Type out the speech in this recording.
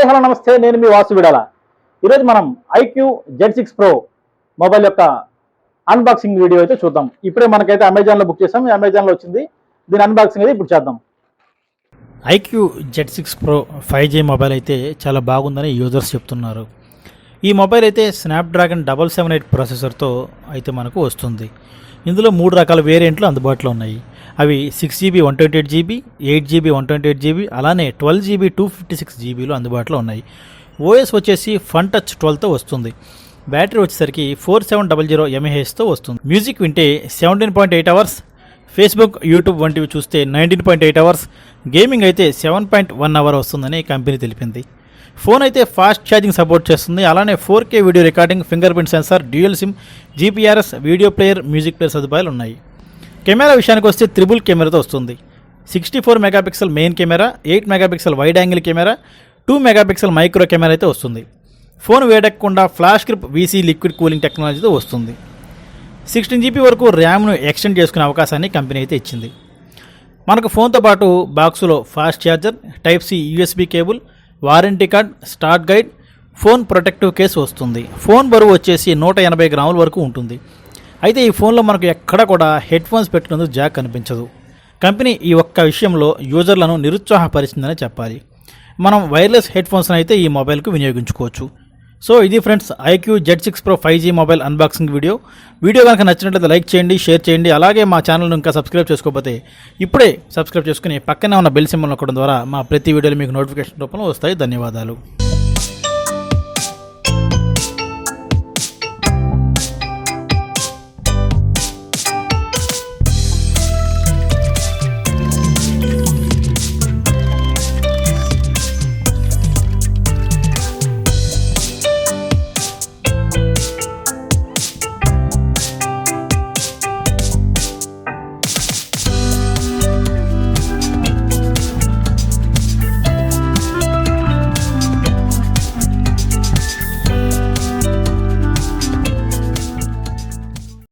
Hello నమస్తే, నేను మీ వాసువిడాల. ఈరోజు మనం IQoo Z6 Pro మొబైల్ యొక్క అన్బాక్సింగ్ వీడియో అయితే చూద్దాం. ఇప్పుడే మనకైతే అమెజాన్లో బుక్ చేసాం, అమెజాన్లో వచ్చింది. దీని అన్బాక్సింగ్ అయితే ఇప్పుడు చేద్దాం. IQoo Z6 Pro 5G mobile అయితే చాలా బాగుందని యూజర్స్ చెప్తున్నారు. ఈ మొబైల్ అయితే స్నాప్డ్రాగన్ 778 ప్రాసెసర్తో అయితే మనకు వస్తుంది. ఇందులో 3 రకాల వేరియంట్లు అందుబాటులో ఉన్నాయి. అవి 6GB 128GB, 8GB 128GB, అలానే 12GB 256GBలు అందుబాటులో ఉన్నాయి. ఓఎస్ వచ్చేసి ఫన్ టచ్ 12తో వస్తుంది. బ్యాటరీ వచ్చేసరికి 4700 mAhతో వస్తుంది. మ్యూజిక్ వింటే 17.8 అవర్స్, ఫేస్బుక్, యూట్యూబ్ వంటివి చూస్తే 19.8 అవర్స్, గేమింగ్ అయితే 7.1 అవర్ వస్తుందని కంపెనీ తెలిపింది. ఫోన్ అయితే ఫాస్ట్ ఛార్జింగ్ సపోర్ట్ చేస్తుంది. అలానే 4K video recording, finger print sensor, dual SIM, GPS, video player, music player సదుపాయాలు ఉన్నాయి. కెమెరా విషయానికి వస్తే త్రిబుల్ కెమెరాతో వస్తుంది. 64 megapixel main camera, 8 megapixel wide angle camera, 2 megapixel micro camera అయితే వస్తుంది. ఫోన్ వేడెక్కకుండా flash grip VC liquid cooling టెక్నాలజీతో వస్తుంది. 16GB వరకు ర్యామ్ను ఎక్స్టెండ్ చేసుకునే అవకాశాన్ని కంపెనీ అయితే ఇచ్చింది. మనకు ఫోన్తో పాటు బాక్సులో fast charger, Type-C USB cable, warranty card, start guide, phone protective case వస్తుంది. ఫోన్ బరువు వచ్చేసి 180 గ్రాముల వరకు ఉంటుంది. అయితే ఈ ఫోన్లో మనకు ఎక్కడ కూడా హెడ్ ఫోన్స్ పెట్టుకునేందుకు జాక్ కనిపించదు. కంపెనీ ఈ ఒక్క విషయంలో యూజర్లను నిరుత్సాహపరిచిందని చెప్పాలి. మనం వైర్లెస్ హెడ్ ఫోన్స్ని అయితే ఈ మొబైల్కు వినియోగించుకోవచ్చు. సో ఇది friends IQoo Z6 Pro 5G mobile unboxing video కనుక నచ్చినట్లయితే లైక్ చేయండి, షేర్ చేయండి. అలాగే మా ఛానల్ను ఇంకా సబ్స్క్రైబ్ చేసుకోకపోతే ఇప్పుడే సబ్స్క్రైబ్ చేసుకుని పక్కనే ఉన్న బెల్ సింబల్ నొక్కడం ద్వారా మా ప్రతి వీడియోలు మీకు నోటిఫికేషన్ రూపంలో వస్తాయి. ధన్యవాదాలు.